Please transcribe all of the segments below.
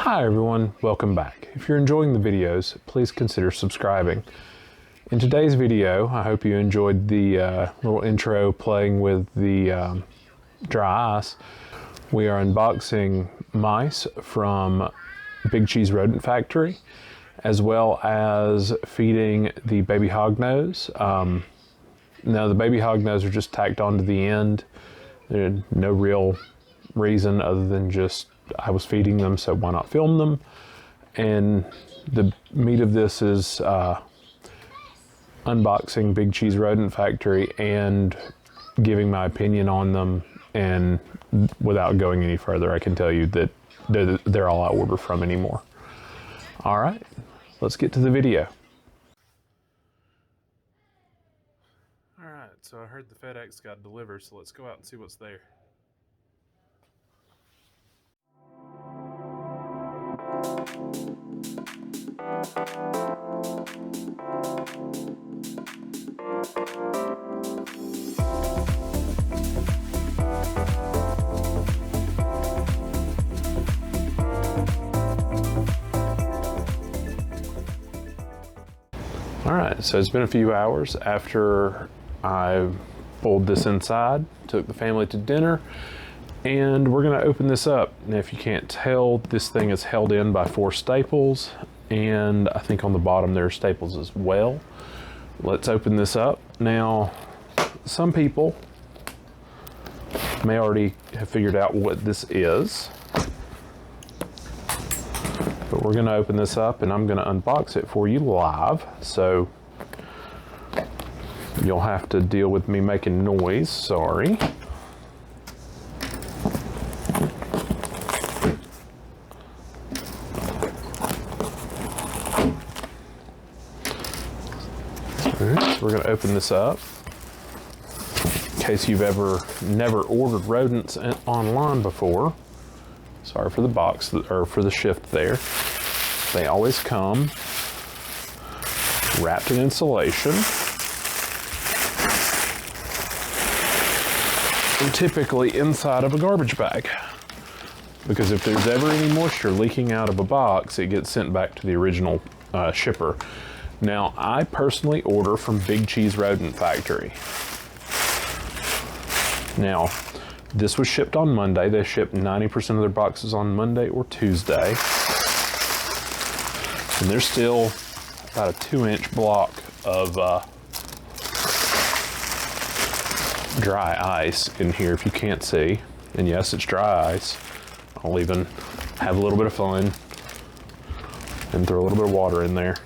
Hi everyone, welcome back. If you're enjoying the videos, please consider subscribing. In today's video, I hope you enjoyed the little intro playing with the dry ice. We are unboxing mice from Big Cheese Rodent Factory, as well as feeding the baby hognose. Now the baby hognose are just tacked onto the end. There's no real reason other than just I was feeding them, so why not film them? And the meat of this is unboxing Big Cheese Rodent Factory and giving my opinion on them. And without going any further, I can tell you that they're all I order from anymore. All right, let's get to the video. All right, so I heard the FedEx got delivered, so let's go out and see what's there. All right, so it's been a few hours after I pulled this inside, took the family to dinner, and we're gonna open this up. Now, if you can't tell, this thing is held in by 4 staples, and I think on the bottom there are staples as well. Let's open this up. Now, some people may already have figured out what this is, but we're gonna open this up and I'm gonna unbox it for you live. So you'll have to deal with me making noise, sorry. Alright, so we're gonna open this up. In case you've never ordered rodents online before, sorry for the box, or for the shift there. They always come wrapped in insulation. And typically inside of a garbage bag. Because if there's ever any moisture leaking out of a box, it gets sent back to the original shipper. Now, I personally order from Big Cheese Rodent Factory. Now, this was shipped on Monday. They ship 90% of their boxes on Monday or Tuesday. And there's still about a 2-inch block of dry ice in here, if you can't see. And yes, it's dry ice. I'll even have a little bit of fun and throw a little bit of water in there,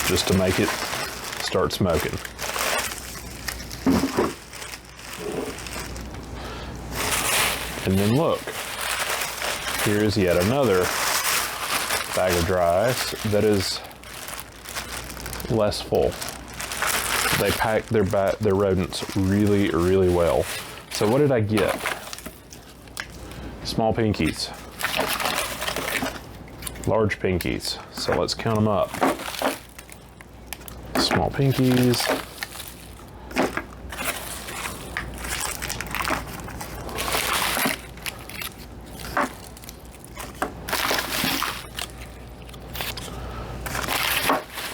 just to make it start smoking. And then look, here is yet another bag of dry ice that is less full. They pack their rodents really, really well. So what did I get? Small pinkies, large pinkies. So let's count them up. Small pinkies,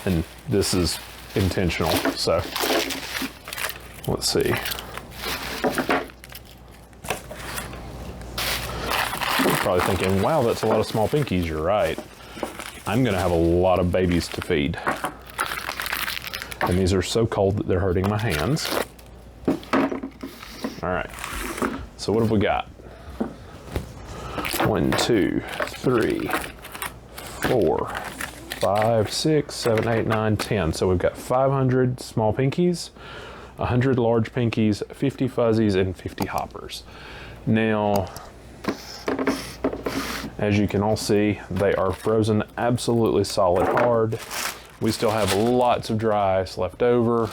and this is intentional, so let's see. You're probably thinking, wow, that's a lot of small pinkies. You're right. I'm gonna have a lot of babies to feed. And these are so cold that they're hurting my hands. All right, so what have we got? 1, 2, 3, 4, 5, 6, 7, 8, 9, 10. So we've got 500 small pinkies, 100 large pinkies, 50 fuzzies, and 50 hoppers. Now, as you can all see, they are frozen absolutely solid hard. We still have lots of dry ice left over.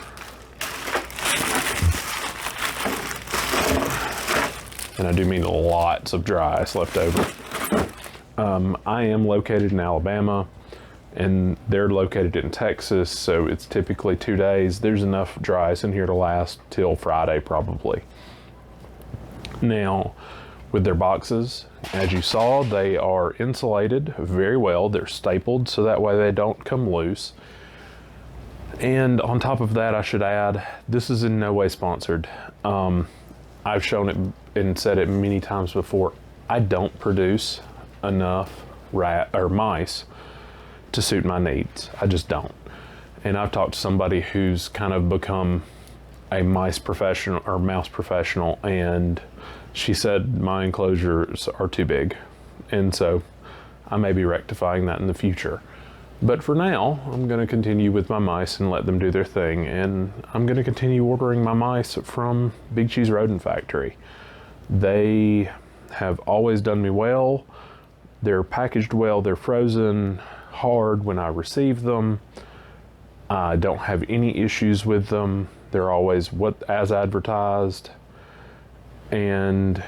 And I do mean lots of dry ice left over. I am located in Alabama, and they're located in Texas, so it's typically 2 days. There's enough dry ice in here to last till Friday probably. Now, with their boxes. As you saw, they are insulated very well. They're stapled so that way they don't come loose. And on top of that, I should add, this is in no way sponsored. I've shown it and said it many times before. I don't produce enough mice to suit my needs. I just don't. And I've talked to somebody who's kind of become a mice professional or mouse professional, and she said my enclosures are too big. And so I may be rectifying that in the future. But for now, I'm going to continue with my mice and let them do their thing. And I'm going to continue ordering my mice from Big Cheese Rodent Factory. They have always done me well. They're packaged well. They're frozen hard when I receive them. I don't have any issues with them. They're always as advertised, and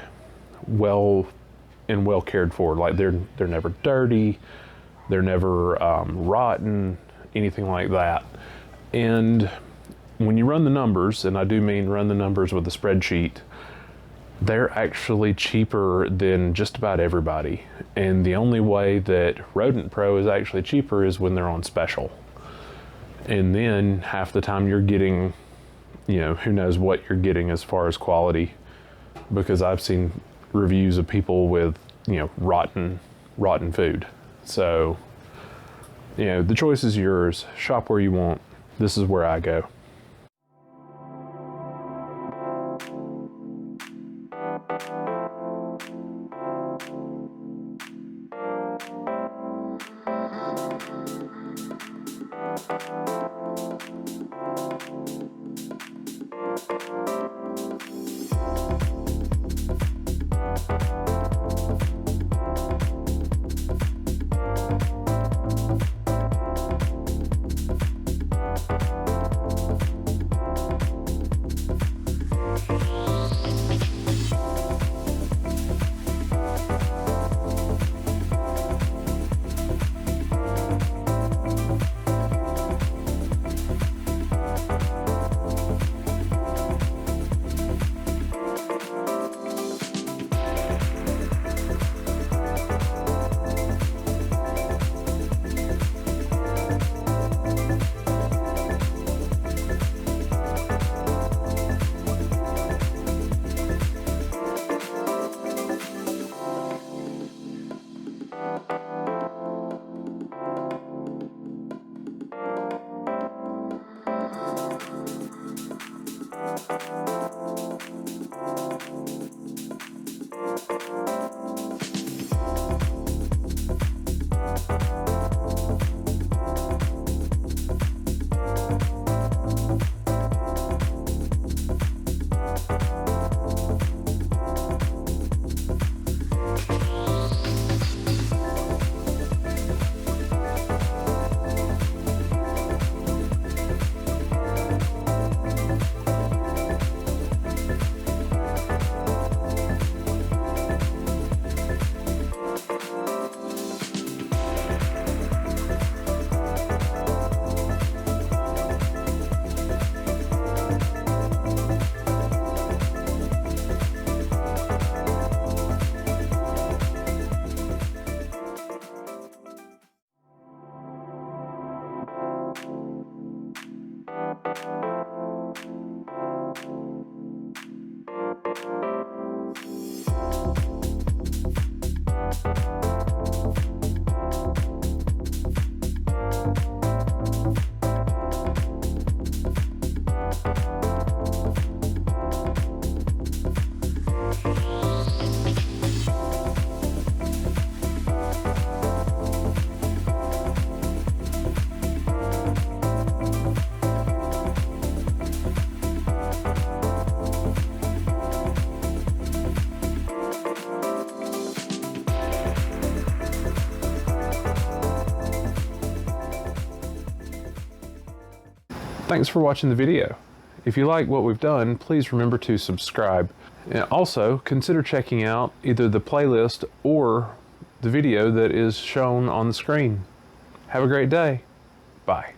well cared for. Like they're never dirty. They're never rotten, anything like that. And when you run the numbers, and I do mean run the numbers with a spreadsheet, they're actually cheaper than just about everybody. And the only way that Rodent Pro is actually cheaper is when they're on special. And then half the time you're getting, you know, who knows what you're getting as far as quality, because I've seen reviews of people with, you know, rotten food. So, you know, the choice is yours. Shop where you want. This is where I go. Thanks for watching the video. If you like what we've done, please remember to subscribe. And also, consider checking out either the playlist or the video that is shown on the screen. Have a great day. Bye.